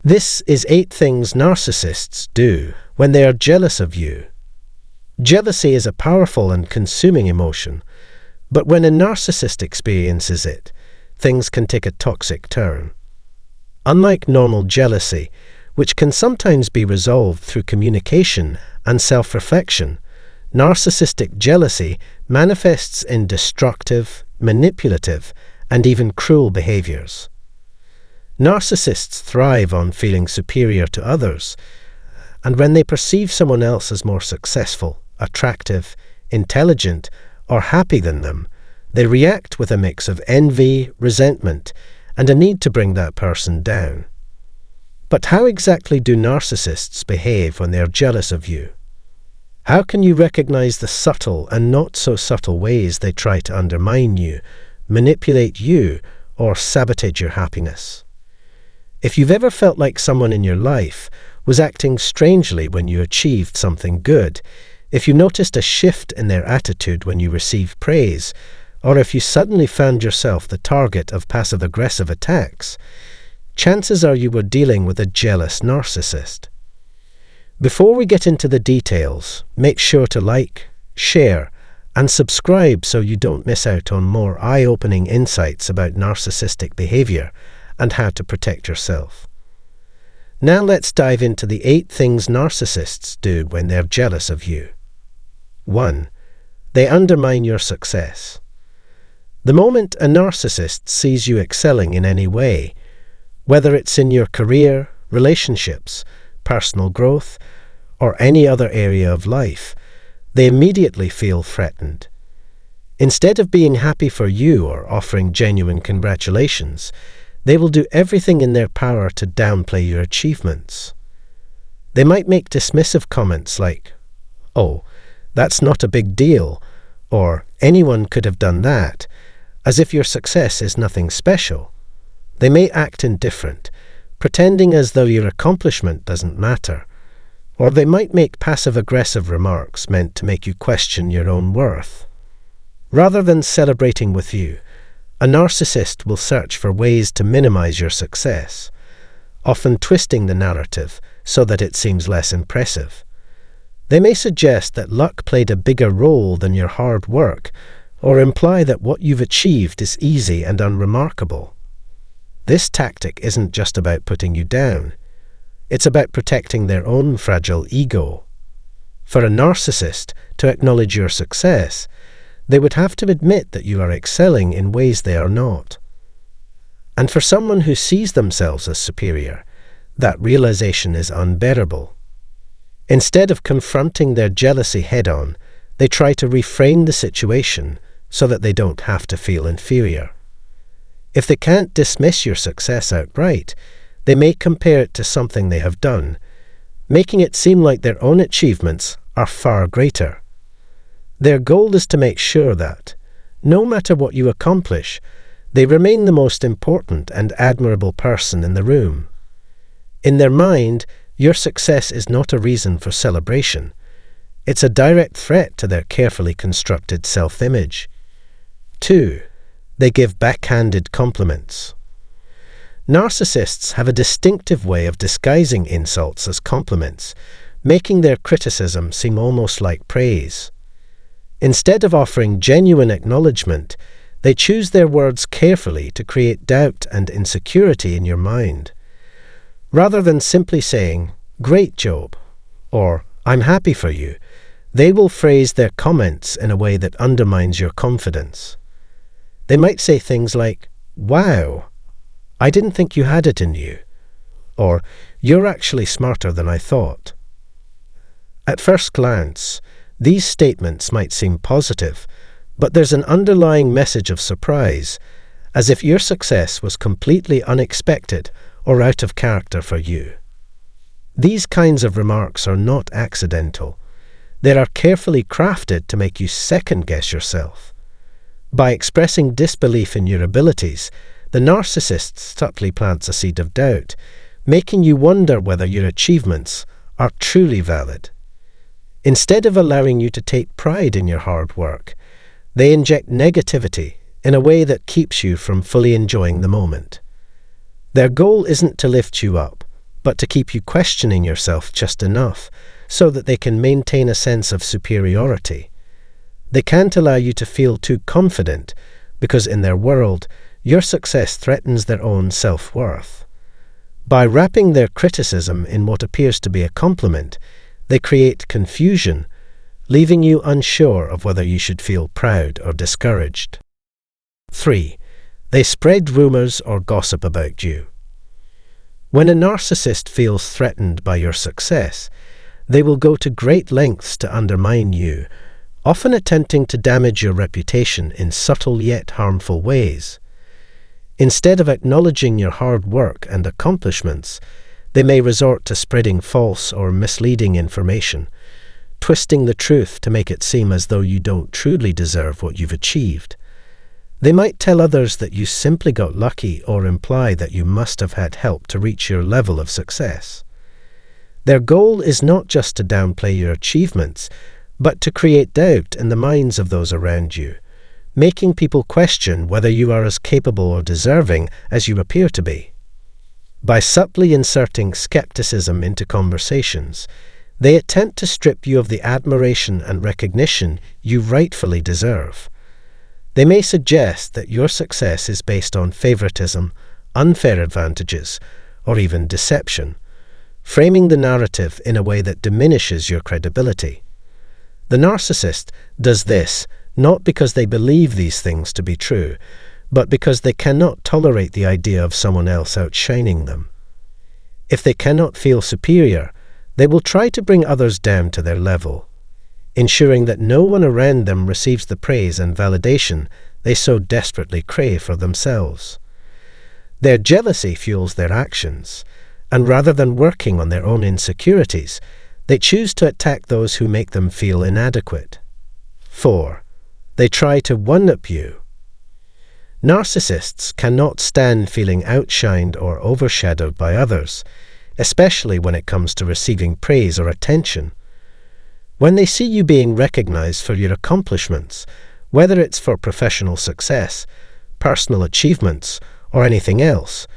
This is 8 things narcissists do when they are jealous of you. Jealousy is a powerful and consuming emotion, but when a narcissist experiences it, things can take a toxic turn. Unlike normal jealousy, which can sometimes be resolved through communication and self-reflection, narcissistic jealousy manifests in destructive, manipulative, and even cruel behaviors. Narcissists thrive on feeling superior to others, and when they perceive someone else as more successful, attractive, intelligent, or happy than them, they react with a mix of envy, resentment, and a need to bring that person down. But how exactly do narcissists behave when they are jealous of you? How can you recognize the subtle and not so subtle ways they try to undermine you, manipulate you, or sabotage your happiness? If you've ever felt like someone in your life was acting strangely when you achieved something good, if you noticed a shift in their attitude when you received praise, or if you suddenly found yourself the target of passive-aggressive attacks, chances are you were dealing with a jealous narcissist. Before we get into the details, make sure to like, share, and subscribe so you don't miss out on more eye-opening insights about narcissistic behavior and how to protect yourself. Now let's dive into the 8 things narcissists do when they're jealous of you. 1. They undermine your success. The moment a narcissist sees you excelling in any way, whether it's in your career, relationships, personal growth, or any other area of life, they immediately feel threatened. Instead of being happy for you or offering genuine congratulations, they will do everything in their power to downplay your achievements. They might make dismissive comments like, "Oh, that's not a big deal," or "anyone could have done that," as if your success is nothing special. They may act indifferent, pretending as though your accomplishment doesn't matter, or they might make passive-aggressive remarks meant to make you question your own worth. Rather than celebrating with you, a narcissist will search for ways to minimize your success, often twisting the narrative so that it seems less impressive. They may suggest that luck played a bigger role than your hard work, or imply that what you've achieved is easy and unremarkable. This tactic isn't just about putting you down. It's about protecting their own fragile ego. For a narcissist to acknowledge your success, they would have to admit that you are excelling in ways they are not. And for someone who sees themselves as superior, that realization is unbearable. Instead of confronting their jealousy head-on, they try to reframe the situation so that they don't have to feel inferior. If they can't dismiss your success outright, they may compare it to something they have done, making it seem like their own achievements are far greater. Their goal is to make sure that, no matter what you accomplish, they remain the most important and admirable person in the room. In their mind, your success is not a reason for celebration. It's a direct threat to their carefully constructed self-image. 2. They give backhanded compliments. Narcissists have a distinctive way of disguising insults as compliments, making their criticism seem almost like praise. Instead of offering genuine acknowledgement, they choose their words carefully to create doubt and insecurity in your mind. Rather than simply saying, "Great job," or "I'm happy for you," they will phrase their comments in a way that undermines your confidence. They might say things like, "Wow, I didn't think you had it in you," or "You're actually smarter than I thought." At first glance, these statements might seem positive, but there's an underlying message of surprise, as if your success was completely unexpected or out of character for you. These kinds of remarks are not accidental. They are carefully crafted to make you second-guess yourself. By expressing disbelief in your abilities, the narcissist subtly plants a seed of doubt, making you wonder whether your achievements are truly valid. Instead of allowing you to take pride in your hard work, they inject negativity in a way that keeps you from fully enjoying the moment. Their goal isn't to lift you up, but to keep you questioning yourself just enough so that they can maintain a sense of superiority. They can't allow you to feel too confident because in their world, your success threatens their own self-worth. By wrapping their criticism in what appears to be a compliment, they create confusion, leaving you unsure of whether you should feel proud or discouraged. 3. They spread rumors or gossip about you. When a narcissist feels threatened by your success, they will go to great lengths to undermine you, often attempting to damage your reputation in subtle yet harmful ways. Instead of acknowledging your hard work and accomplishments, they may resort to spreading false or misleading information, twisting the truth to make it seem as though you don't truly deserve what you've achieved. They might tell others that you simply got lucky or imply that you must have had help to reach your level of success. Their goal is not just to downplay your achievements, but to create doubt in the minds of those around you, making people question whether you are as capable or deserving as you appear to be. By subtly inserting skepticism into conversations, they attempt to strip you of the admiration and recognition you rightfully deserve. They may suggest that your success is based on favoritism, unfair advantages, or even deception, framing the narrative in a way that diminishes your credibility. The narcissist does this not because they believe these things to be true, but because they cannot tolerate the idea of someone else outshining them. If they cannot feel superior, they will try to bring others down to their level, ensuring that no one around them receives the praise and validation they so desperately crave for themselves. Their jealousy fuels their actions, and rather than working on their own insecurities, they choose to attack those who make them feel inadequate. 4. They try to one-up you. Narcissists cannot stand feeling outshined or overshadowed by others, especially when it comes to receiving praise or attention. When they see you being recognized for your accomplishments, whether it's for professional success, personal achievements, or anything else,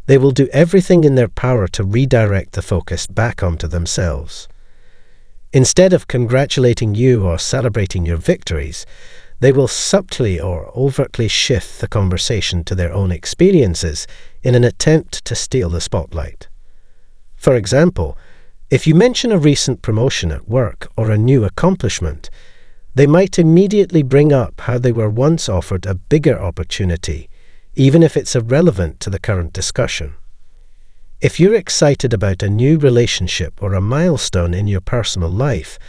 they will do everything in their power to redirect the focus back onto themselves. Instead of congratulating you or celebrating your victories, they will subtly or overtly shift the conversation to their own experiences in an attempt to steal the spotlight. For example, if you mention a recent promotion at work or a new accomplishment, they might immediately bring up how they were once offered a bigger opportunity, even if it's irrelevant to the current discussion. If you're excited about a new relationship or a milestone in your personal life,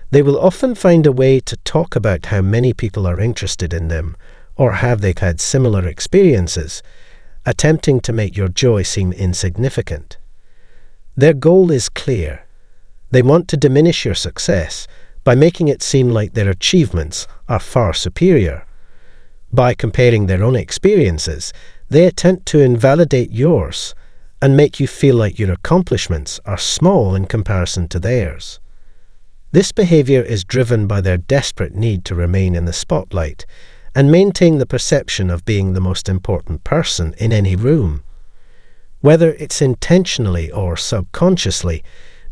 they will often find a way to talk about how many people are interested in them or have they had similar experiences, attempting to make your joy seem insignificant. Their goal is clear. They want to diminish your success by making it seem like their achievements are far superior. By comparing their own experiences, they attempt to invalidate yours and make you feel like your accomplishments are small in comparison to theirs. This behavior is driven by their desperate need to remain in the spotlight and maintain the perception of being the most important person in any room. Whether it's intentionally or subconsciously,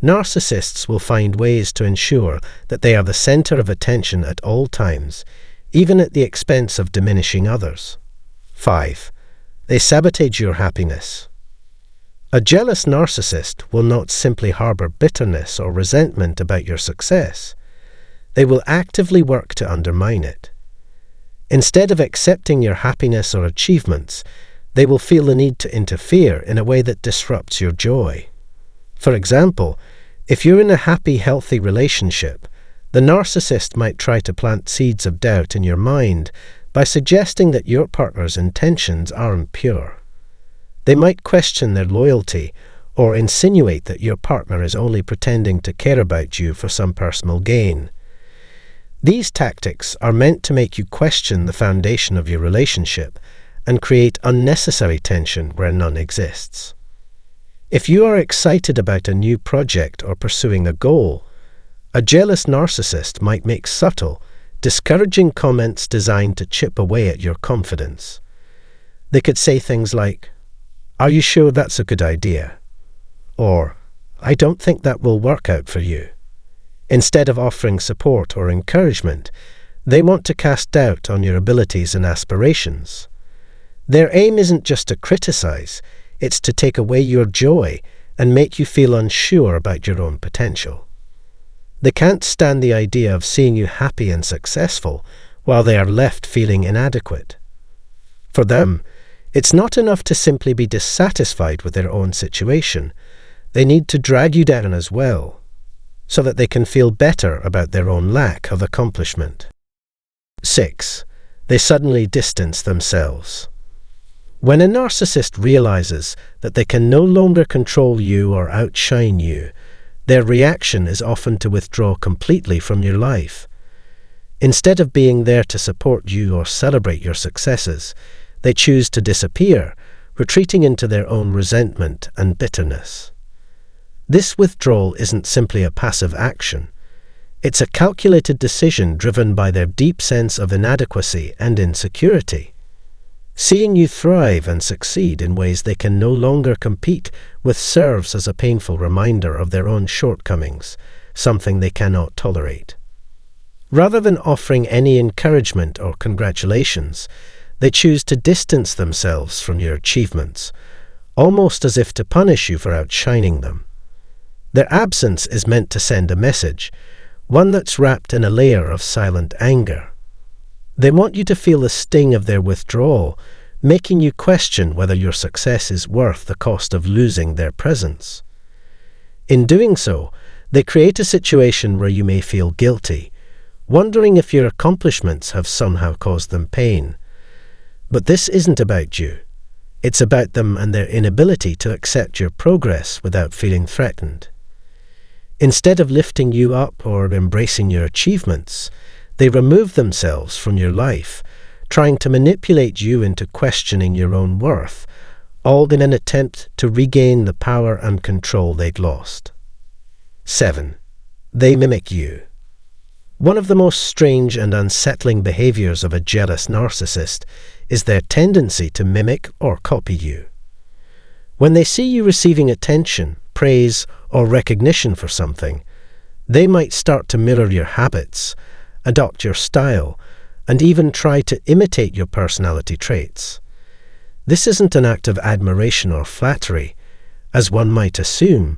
narcissists will find ways to ensure that they are the center of attention at all times, even at the expense of diminishing others. 5. They sabotage your happiness. A jealous narcissist will not simply harbor bitterness or resentment about your success. They will actively work to undermine it. Instead of accepting your happiness or achievements, they will feel the need to interfere in a way that disrupts your joy. For example, if you're in a happy, healthy relationship, the narcissist might try to plant seeds of doubt in your mind by suggesting that your partner's intentions aren't pure. They might question their loyalty or insinuate that your partner is only pretending to care about you for some personal gain. These tactics are meant to make you question the foundation of your relationship and create unnecessary tension where none exists. If you are excited about a new project or pursuing a goal, a jealous narcissist might make subtle, discouraging comments designed to chip away at your confidence. They could say things like, "Are you sure that's a good idea?" or "I don't think that will work out for you." Instead of offering support or encouragement, they want to cast doubt on your abilities and aspirations. Their aim isn't just to criticize, it's to take away your joy and make you feel unsure about your own potential. They can't stand the idea of seeing you happy and successful while they are left feeling inadequate. For them, it's not enough to simply be dissatisfied with their own situation. They need to drag you down as well, so that they can feel better about their own lack of accomplishment. 6. They suddenly distance themselves. When a narcissist realizes that they can no longer control you or outshine you, their reaction is often to withdraw completely from your life. Instead of being there to support you or celebrate your successes, they choose to disappear, retreating into their own resentment and bitterness. This withdrawal isn't simply a passive action. It's a calculated decision driven by their deep sense of inadequacy and insecurity. Seeing you thrive and succeed in ways they can no longer compete with serves as a painful reminder of their own shortcomings, something they cannot tolerate. Rather than offering any encouragement or congratulations, they choose to distance themselves from your achievements, almost as if to punish you for outshining them. Their absence is meant to send a message, one that's wrapped in a layer of silent anger. They want you to feel the sting of their withdrawal, making you question whether your success is worth the cost of losing their presence. In doing so, they create a situation where you may feel guilty, wondering if your accomplishments have somehow caused them pain. But this isn't about you. It's about them and their inability to accept your progress without feeling threatened. Instead of lifting you up or embracing your achievements, they remove themselves from your life, trying to manipulate you into questioning your own worth, all in an attempt to regain the power and control they'd lost. 7. They mimic you. One of the most strange and unsettling behaviors of a jealous narcissist is their tendency to mimic or copy you. When they see you receiving attention, praise, or recognition for something, they might start to mirror your habits, adopt your style, and even try to imitate your personality traits. This isn't an act of admiration or flattery, as one might assume.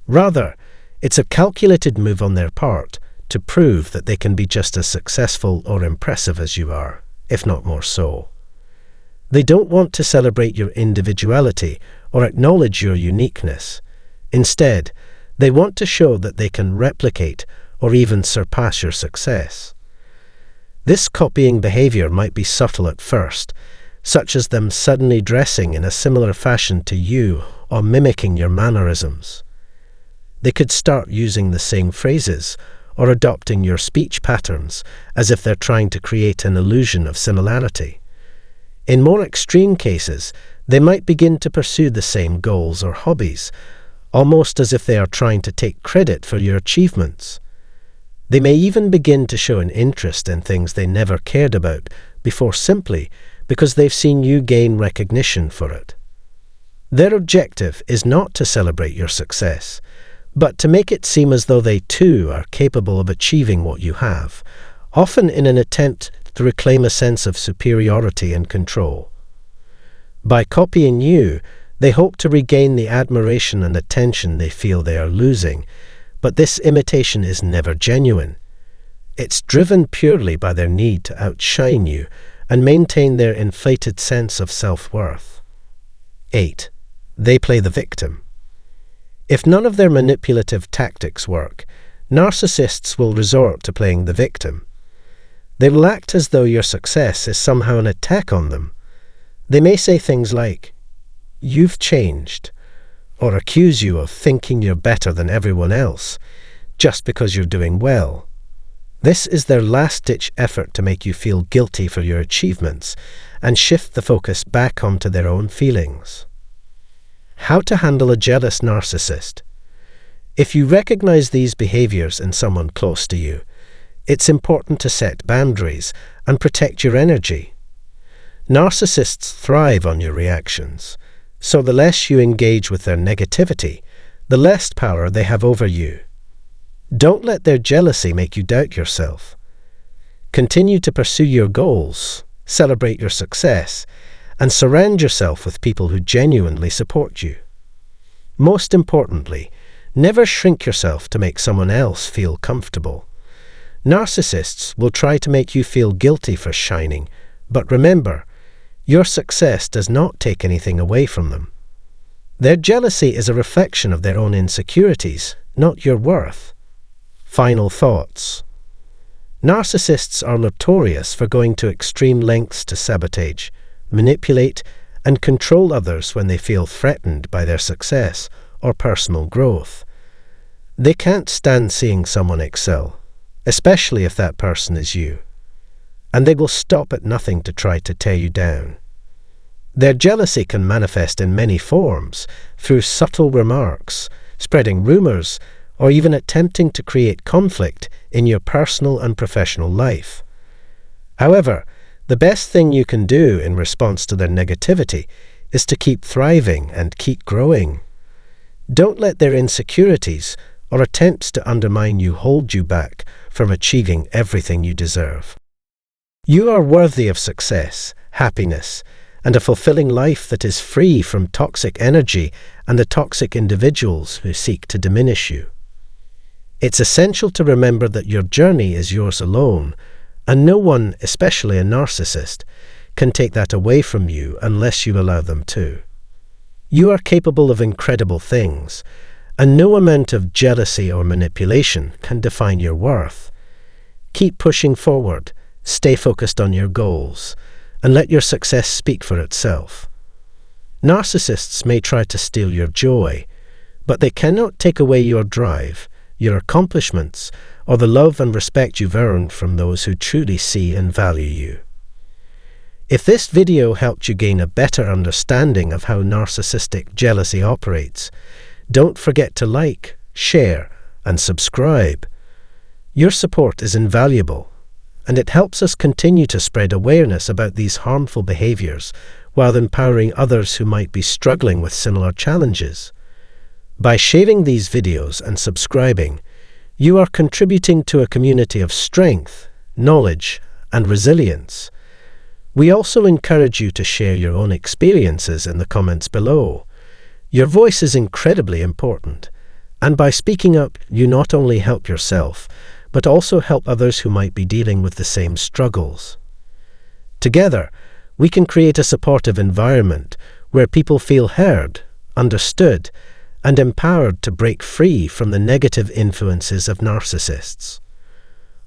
Rather, it's a calculated move on their part to prove that they can be just as successful or impressive as you are, if not more so. They don't want to celebrate your individuality or acknowledge your uniqueness. Instead, they want to show that they can replicate or even surpass your success. This copying behavior might be subtle at first, such as them suddenly dressing in a similar fashion to you or mimicking your mannerisms. They could start using the same phrases or adopting your speech patterns as if they're trying to create an illusion of similarity. In more extreme cases, they might begin to pursue the same goals or hobbies, almost as if they are trying to take credit for your achievements. They may even begin to show an interest in things they never cared about before simply because they've seen you gain recognition for it. Their objective is not to celebrate your success, but to make it seem as though they too are capable of achieving what you have, often in an attempt to reclaim a sense of superiority and control. By copying you, they hope to regain the admiration and attention they feel they are losing, but this imitation is never genuine. It's driven purely by their need to outshine you and maintain their inflated sense of self-worth. 8. They play the victim. If none of their manipulative tactics work, narcissists will resort to playing the victim. They will act as though your success is somehow an attack on them. They may say things like, "You've changed," or accuse you of thinking you're better than everyone else, just because you're doing well. This is their last-ditch effort to make you feel guilty for your achievements and shift the focus back onto their own feelings. How to handle a jealous narcissist. If you recognize these behaviors in someone close to you, it's important to set boundaries and protect your energy. Narcissists thrive on your reactions, so the less you engage with their negativity, the less power they have over you. Don't let their jealousy make you doubt yourself. Continue to pursue your goals, celebrate your success, and surround yourself with people who genuinely support you. Most importantly, never shrink yourself to make someone else feel comfortable. Narcissists will try to make you feel guilty for shining, but remember, your success does not take anything away from them. Their jealousy is a reflection of their own insecurities, not your worth. Final thoughts. Narcissists are notorious for going to extreme lengths to sabotage, manipulate, and control others when they feel threatened by their success or personal growth. They can't stand seeing someone excel, especially if that person is you, and they will stop at nothing to try to tear you down. Their jealousy can manifest in many forms, through subtle remarks, spreading rumors, or even attempting to create conflict in your personal and professional life. However, the best thing you can do in response to their negativity is to keep thriving and keep growing. Don't let their insecurities or attempts to undermine you hold you back from achieving everything you deserve. You are worthy of success, happiness, and a fulfilling life that is free from toxic energy and the toxic individuals who seek to diminish you. It's essential to remember that your journey is yours alone, and no one, especially a narcissist, can take that away from you unless you allow them to. You are capable of incredible things, and no amount of jealousy or manipulation can define your worth. Keep pushing forward, stay focused on your goals, and let your success speak for itself. Narcissists may try to steal your joy, but they cannot take away your drive, your accomplishments, or the love and respect you've earned from those who truly see and value you. If this video helped you gain a better understanding of how narcissistic jealousy operates, don't forget to like, share, and subscribe. Your support is invaluable, and it helps us continue to spread awareness about these harmful behaviors while empowering others who might be struggling with similar challenges. By sharing these videos and subscribing, you are contributing to a community of strength, knowledge, and resilience. We also encourage you to share your own experiences in the comments below. Your voice is incredibly important, and by speaking up, you not only help yourself, but also help others who might be dealing with the same struggles. Together, we can create a supportive environment where people feel heard, understood, and empowered to break free from the negative influences of narcissists.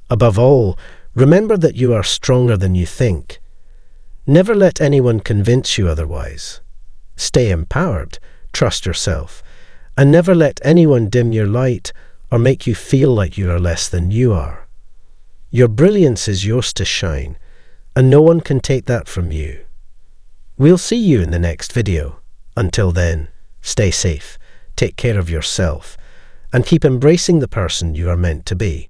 Above all, remember that you are stronger than you think. Never let anyone convince you otherwise. Stay empowered, trust yourself, and never let anyone dim your light or make you feel like you are less than you are. Your brilliance is yours to shine, and no one can take that from you. We'll see you in the next video. Until then, stay safe, take care of yourself, and keep embracing the person you are meant to be.